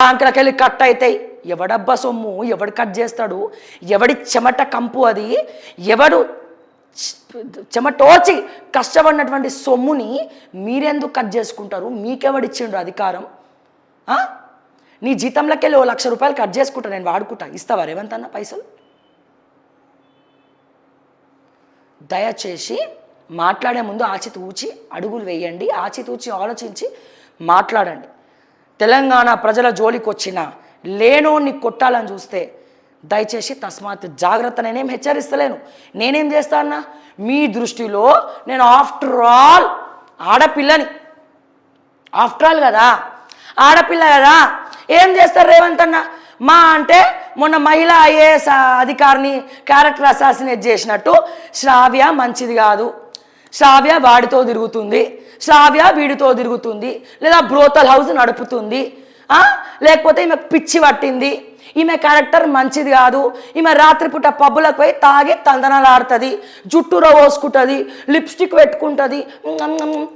బ్యాంకులకెళ్ళి కట్ అవుతాయి. ఎవడబ్బా సొమ్ము ఎవడు కట్ చేస్తాడు? ఎవడి చెమట కంపు అది? ఎవడు చెమటోచి కష్టపడినటువంటి సొమ్ముని మీరెందుకు కట్ చేసుకుంటారు? మీకెవడిచ్చిండ్రు అధికారం? నీ జీతంలోకి వెళ్ళి 1,00,000 రూపాయలు కట్ చేసుకుంటా, నేను వాడుకుంటా. ఇస్తావా రేవంత్ అన్న పైసలు? దయచేసి మాట్లాడే ముందు ఆచితూచి అడుగులు వేయండి, ఆచితూచి ఆలోచించి మాట్లాడండి. తెలంగాణ ప్రజల జోలికి వచ్చిన లేనోని కొట్టాలని చూస్తే దయచేసి తస్మాత్ జాగ్రత్త. నేనేం హెచ్చరిస్తలేను, నేనేం చేస్తా అన్నా? మీ దృష్టిలో నేను ఆఫ్టర్ ఆల్ ఆడపిల్లని, ఆఫ్టర్ ఆల్ కదా, ఆడపిల్ల కదా. ఏం చేస్తారు రేవంత్ అన్న? మా అంటే మొన్న మహిళా ఐఏఎస్ అధికారిని క్యారెక్టర్ అసాసినేట్ చేసినట్టు శ్రావ్య మంచిది కాదు, శ్రావ్య వాడితో తిరుగుతుంది, శ్రావ్య వీడితో తిరుగుతుంది, లేదా బ్రోతల్ హౌస్ నడుపుతుంది, లేకపోతే ఈమె పిచ్చి పట్టింది, ఈమె క్యారెక్టర్ మంచిది కాదు, ఈమె రాత్రిపూట పబ్బులకు పోయి తాగి తందనాలు ఆడుతుంది, జుట్టులో పోసుకుంటుంది, లిప్స్టిక్ పెట్టుకుంటుంది,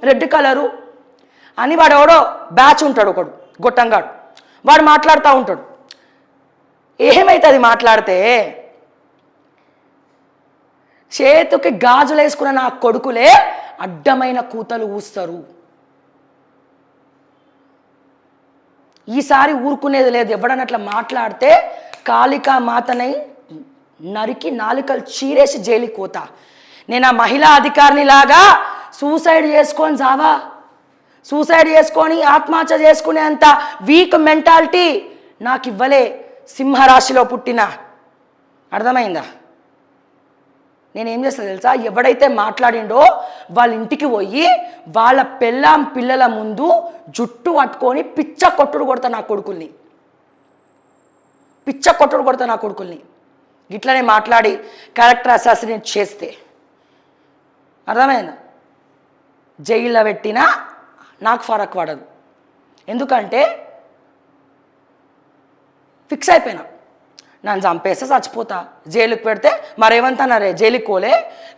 రెడ్ కలరు అని వాడు ఎవడో బ్యాచ్ ఉంటాడు, ఒకడు గొట్టంగాడు, వాడు మాట్లాడుతూ ఉంటాడు. ఏమవుతుంది మాట్లాడితే? చేతికి గాజులు వేసుకున్న నా కొడుకులే అడ్డమైన కూతలు ఊస్తారు. ఈసారి ఊరుకునేది లేదు. ఎవడనట్లా మాట్లాడితే కాళికా మాతనై నరికి నాలుకలు చీరేసి జైలుకి పోతా. నేను ఆ మహిళా అధికారిని లాగా సూసైడ్ చేసుకొని జావా, సూసైడ్ చేసుకొని ఆత్మహత్య చేసుకునేంత వీక్ మెంటాలిటీ నాకు ఇవ్వలే సింహరాశిలో పుట్టిన. అర్థమైందా? నేనేం చేస్తా తెలుసా? ఎవడైతే మాట్లాడిండో వాళ్ళ ఇంటికి పోయి వాళ్ళ పిల్లల ముందు జుట్టు పట్టుకొని పిచ్చ కొట్టుడు కొడతా నా కొడుకుల్ని, పిచ్చ కొట్టుడు కొడతా నా కొడుకుల్ని. ఇట్లనే మాట్లాడి క్యారెక్టర్ అసాసినేట్ చేస్తే అర్థమైందా? జైల్లో పెట్టినా నాకు ఫరక్ పడదు. ఎందుకంటే ఫిక్స్ అయిపోయినా, నన్ను చంపేస్తే చచ్చిపోతా. జైలుకి పెడితే మరేమంటున్నారే, జైలుకి పోలే,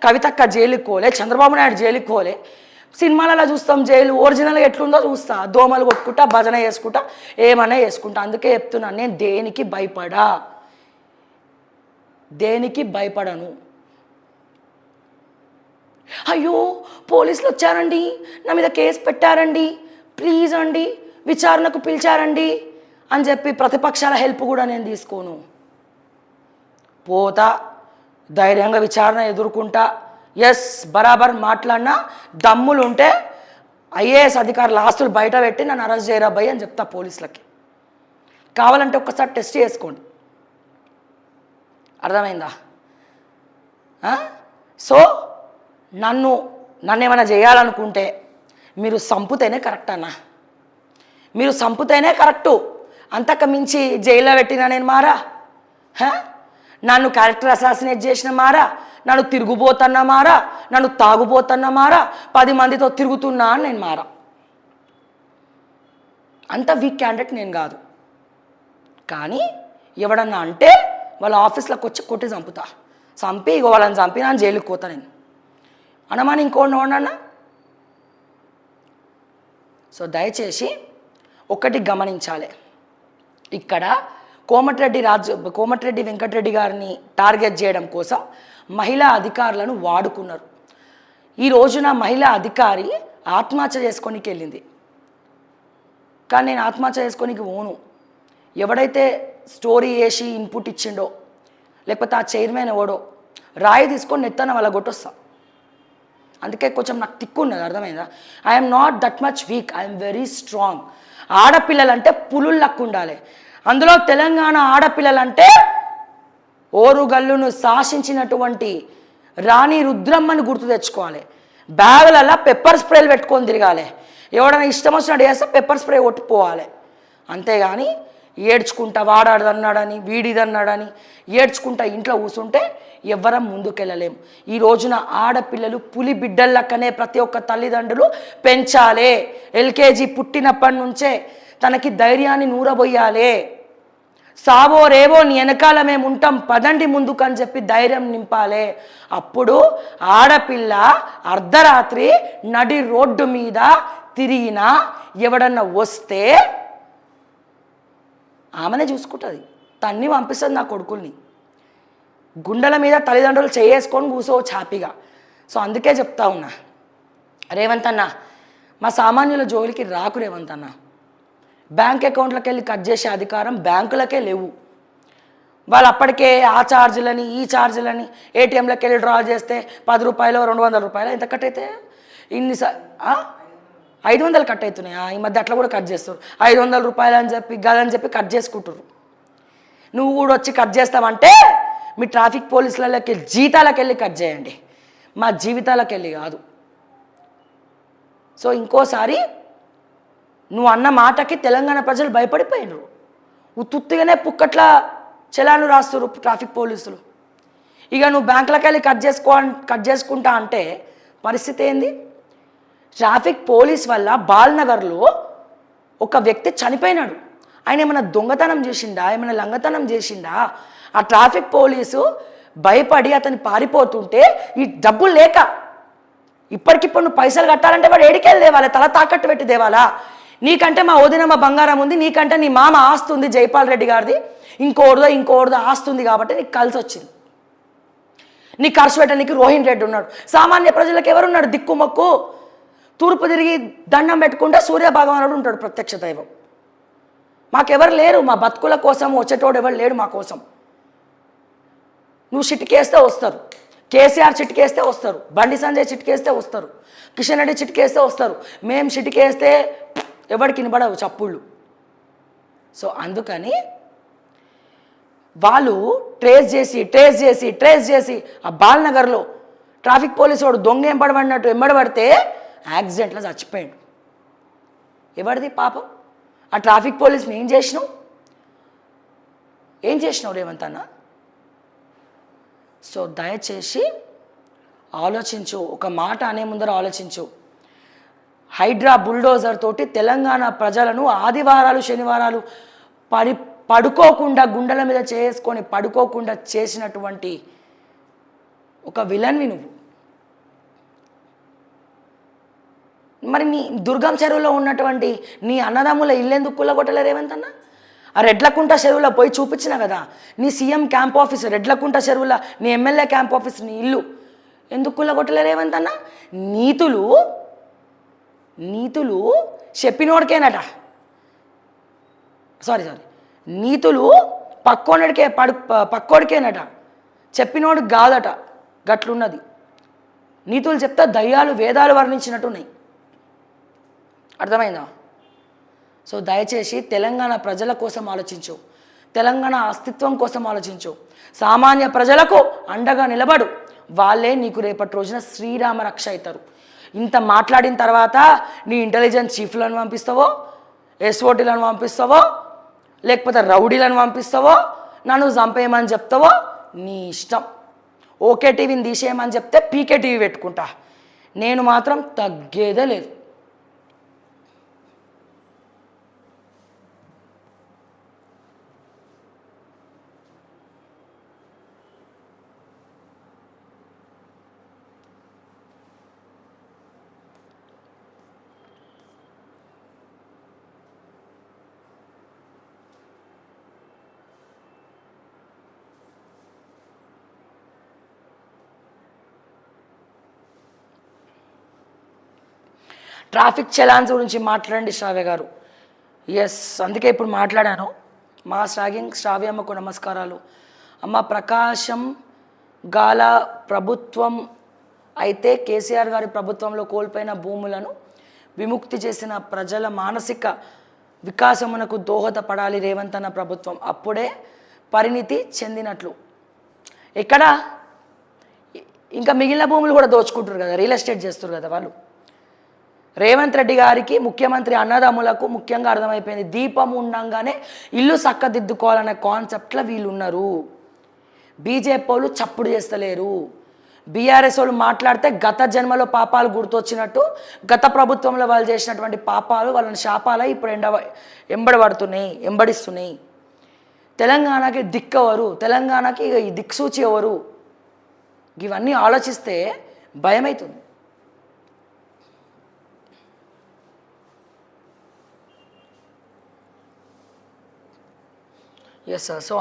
కవితక్క జైలుకి పోలే, చంద్రబాబు నాయుడు జైలుకి పోలే. సినిమాలలో చూస్తాం జైలు, ఒరిజినల్గా ఎట్లుందో చూస్తా. దోమలు కొట్టుకుంటా, భజన చేసుకుంటా, ఏమన్నా చేసుకుంటా. అందుకే చెప్తున్నాను, నేను దేనికి భయపడా, దేనికి భయపడను. అయ్యో పోలీసులు వచ్చారండి, నా మీద కేసు పెట్టారండి, ప్లీజ్ అండి విచారణకు పిలిచారండి అని చెప్పి ప్రతిపక్షాల హెల్ప్ కూడా నేను తీసుకోను. పోతా, ధైర్యంగా విచారణ ఎదుర్కొంటా. ఎస్, బరాబర్ మాట్లాడినా దమ్ములు ఉంటే ఐఏఎస్ అధికారుల ఆస్తులు బయట పెట్టి నన్ను అరెస్ట్ చేయరా భయ్ అని చెప్తా పోలీసులకి. కావాలంటే ఒక్కసారి టెస్ట్ చేసుకోండి. అర్థమైందా? సో నన్ను ఏమైనా చేయాలనుకుంటే మీరు సంపుతేనే కరెక్ట్ అన్న, మీరు సంపుతేనే కరెక్టు. అంతకు మించి జైల్లో పెట్టినా నేను మారా? నన్ను క్యారెక్టర్ అసాసినేట్ చేసిన మారా? నన్ను తిరుగుబోతున్నా మారా? నన్ను తాగుబోతున్నా మారా? 10 మందితో తిరుగుతున్నా అని నేను మారా? అంత వీక్ క్యాండిడేట్ నేను కాదు. కానీ ఎవడన్నా అంటే వాళ్ళ ఆఫీస్లోకి వచ్చి కొట్టి చంపుతా. చంపి ఇగో వాళ్ళని చంపి నన్ను జైలుకి పోతా. నేను అనమాని ఇంకోటి ఉండన్నా. సో దయచేసి ఒకటి గమనించాలి, ఇక్కడ కోమటిరెడ్డి వెంకటరెడ్డి గారిని టార్గెట్ చేయడం కోసం మహిళా అధికారులను వాడుకున్నారు. ఈ రోజున మహిళా అధికారి ఆత్మహత్య చేసుకోనికి వెళ్ళింది. కానీ నేను ఆత్మహత్య చేసుకోనికి పోను. ఎవడైతే స్టోరీ వేసి ఇన్పుట్ ఇచ్చిండో, లేకపోతే ఆ చైర్మన్ ఎవడో రాయి తీసుకొని నెత్తన వాళ్ళ కొట్టొస్తా. అందుకే కొంచెం నాకు తిక్కు ఉన్నది. అర్థమైందా? I'm not that much weak, I'm very strong. ఆడపిల్లలంటే పులుల్లకు ఉండాలి. అందులో తెలంగాణ ఆడపిల్లలంటే ఓరుగల్లును శాసించినటువంటి రాణి రుద్రమ్మని గుర్తు తెచ్చుకోవాలి. బ్యాగులలో పెప్పర్ స్ప్రేలు పెట్టుకొని తిరగాలి. ఎవడైనా ఇష్టం వచ్చినట్టు చేస్తే పెప్పర్ స్ప్రే కొట్టిపోవాలి. అంతేగాని ఏడ్చుకుంటా వాడాడదన్నాడని వీడిదన్నాడని ఏడ్చుకుంటా ఇంట్లో కూర్చుంటే ఎవ్వరం ముందుకెళ్ళలేము. ఈ రోజున ఆడపిల్లలు పులి బిడ్డలక్కనే ప్రతి ఒక్క తల్లిదండ్రులు పెంచాలి. ఎల్కేజీ పుట్టినప్పటి నుంచే తనకి ధైర్యాన్ని నూరబోయాలి. సావో రేవో నీ వెనకాల మేము ఉంటాం, పదండి ముందుకు అని చెప్పి ధైర్యం నింపాలి. అప్పుడు ఆడపిల్ల అర్ధరాత్రి నడి రోడ్డు మీద తిరిగినా ఎవడన్నా వస్తే ఆమెనే చూసుకుంటుంది, తన్ని పంపిస్తుంది నా కొడుకుల్ని. గుండెల మీద తల్లిదండ్రులు చేసుకొని కూర్చోవచ్చు హ్యాపీగా. సో అందుకే చెప్తా ఉన్నా, రేవంత్ అన్న మా సామాన్యుల జోలికి రాకు. రేవంత్ అన్న, బ్యాంక్ అకౌంట్లోకి వెళ్ళి కట్ చేసే అధికారం బ్యాంకులకే లేవు. వాళ్ళు అప్పటికే ఆ ఛార్జీలని ఈ ఛార్జీలని ఏటీఎంలోకి వెళ్ళి డ్రా చేస్తే 10 రూపాయలు 200 రూపాయలు ఎంత కట్ అయితే ఇన్ని 500 కట్ అవుతున్నాయి. ఈ మధ్య అట్లా కూడా కట్ చేస్తారు. 500 రూపాయలు అని చెప్పి గదని చెప్పి కట్ చేసుకుంటారు. నువ్వు కూడా వచ్చి కట్ చేస్తావంటే మీ ట్రాఫిక్ పోలీసులకి జీతాలకు వెళ్ళి కట్ చేయండి, మా జీవితాలకు వెళ్ళి కాదు. సో ఇంకోసారి నువ్వు అన్న మాటకి తెలంగాణ ప్రజలు భయపడిపోయినారు. ఉత్తుత్తిగానే పుక్కట్ల చలాను రాస్తారు ట్రాఫిక్ పోలీసులు. ఇక నువ్వు బ్యాంకులకు వెళ్ళి కట్ చేసుకుంటా అంటే పరిస్థితి ఏంది? ట్రాఫిక్ పోలీస్ వల్ల బాల్నగర్లో ఒక వ్యక్తి చనిపోయినాడు. ఆయన ఏమైనా దొంగతనం చేసిండా, ఏమైనా లంగతనం చేసిండా? ఆ ట్రాఫిక్ పోలీసు భయపడి అతను పారిపోతుంటే ఈ డబ్బులు లేక ఇప్పటికిప్పుడు నువ్వు పైసలు కట్టాలంటే వాడు ఏడికెళ్ళి దేవాలా, తల తాకట్టు పెట్టి దేవాలా? నీకంటే మా వదినమ్మ బంగారం ఉంది, నీకంటే నీ మామ ఆస్తుంది జైపాల్ రెడ్డి గారిది, ఇంకోటిదో ఆస్తుంది కాబట్టి నీకు కలిసి వచ్చింది. నీ ఖర్చు పెట్టడానికి రోహిన్ రెడ్డి ఉన్నాడు. సామాన్య ప్రజలకు ఎవరున్నాడు దిక్కుమొక్కు? తూర్పు తిరిగి దండం పెట్టుకుంటే సూర్య భగవానుడు ఉంటాడు ప్రత్యక్ష దైవం. మాకెవరు లేరు, మా బతుకుల కోసం వచ్చేటోడు ఎవరు లేడు మా కోసం. నువ్వు చిటికేస్తే వస్తారు, కేసీఆర్ చిటికేస్తే వస్తారు, బండి సంజయ్ చిటికేస్తే వస్తారు, కిషన్ రెడ్డి చిటికేస్తే వస్తారు. మేము చిటికేస్తే ఎవరికి వినబడవు చప్పుళ్ళు. సో అందుకని వాళ్ళు ట్రేస్ చేసి ఆ బాల్నగర్లో ట్రాఫిక్ పోలీసు వాడు దొంగ ఎంబడబడినట్టు ఎంబడబడితే యాక్సిడెంట్లో చచ్చిపోయాడు. ఎవరిది పాపం? ఆ ట్రాఫిక్ పోలీస్ని ఏం చేసినావు రేవంత్ అన్న? సో దయచేసి ఆలోచించు, ఒక మాట అనే ముందర ఆలోచించు. హైడ్రా బుల్డోజర్ తోటి తెలంగాణ ప్రజలను ఆదివారాలు శనివారాలు పడుకోకుండా గుండెల మీద చేసుకొని పడుకోకుండా చేసినటువంటి ఒక విలన్వి నువ్వు. మరి నీ దుర్గం చెరువులో ఉన్నటువంటి నీ అన్నదమ్ముల ఇల్లెందుకు కుల్లగొట్టలేరు ఏమంతన్నా? ఆ రెడ్లకుంట చెరువులో పోయి చూపించిన కదా, నీ సీఎం క్యాంప్ ఆఫీస్ రెడ్లకుంట చెరువులో, నీ ఎమ్మెల్యే క్యాంప్ ఆఫీస్, నీ ఇల్లు ఎందుకు కుల్లగొట్టలేరు ఏమంతన్నా? నీతులు చెప్పినోడికేనట, సారీ నీతులు పక్కోడికేనట, చెప్పినోడికి కాదట. గట్లున్నది. నీతులు చెప్తే దయ్యాలు వేదాలు వర్ణించినట్టున్నాయి. అర్థమైందా? సో దయచేసి తెలంగాణ ప్రజల కోసం ఆలోచించు, తెలంగాణ అస్తిత్వం కోసం ఆలోచించు, సామాన్య ప్రజలకు అండగా నిలబడు. వాళ్ళే నీకు రేపటి రోజున శ్రీరామ రక్ష అవుతారు. ఇంత మాట్లాడిన తర్వాత నీ ఇంటెలిజెన్స్ చీఫ్లను పంపిస్తావో, ఎస్ఓటీలను పంపిస్తావో, లేకపోతే రౌడీలను పంపిస్తావో, నన్ను చంపేయమని చెప్తావో నీ ఇష్టం. ఓకే టీవీని తీసేయమని చెప్తే పీకే టీవీ పెట్టుకుంటా, నేను మాత్రం తగ్గేదే లేదు. ట్రాఫిక్ చలాన్స్ గురించి మాట్లాడండి శ్రావ్య గారు. ఎస్, అందుకే ఇప్పుడు మాట్లాడాను. మా శ్రావ్యమ్మకు నమస్కారాలు. అమ్మ, ప్రకాశం గాల ప్రభుత్వం అయితే కేసీఆర్ గారి ప్రభుత్వంలో కోల్పోయిన భూములను విముక్తి చేసిన ప్రజల మానసిక వికాసమునకు దోహదపడాలి రేవంత్ అన్న ప్రభుత్వం, అప్పుడే పరిణితి చెందినట్లు. ఎక్కడ ఇంకా మిగిలిన భూములు కూడా దోచుకుంటారు కదా, రియల్ ఎస్టేట్ చేస్తారు కదా వాళ్ళు. రేవంత్ రెడ్డి గారికి ముఖ్యమంత్రి అన్నదమ్ములకు ముఖ్యంగా అర్థమైపోయింది, దీపం ఉండంగానే ఇల్లు చక్కదిద్దుకోవాలనే కాన్సెప్ట్లో వీళ్ళు ఉన్నారు. బీజేపీ వాళ్ళు చప్పుడు చేస్తలేరు. బీఆర్ఎస్ వాళ్ళు మాట్లాడితే గత జన్మలో పాపాలు గుర్తొచ్చినట్టు గత ప్రభుత్వంలో వాళ్ళు చేసినటువంటి పాపాలు వాళ్ళని శాపాలై ఇప్పుడు ఎంబడిస్తున్నాయి. తెలంగాణకి దిక్కెవరు, తెలంగాణకి ఈ దిక్సూచి ఎవరు, ఇవన్నీ ఆలోచిస్తే భయమవుతుంది. Yes sir. సో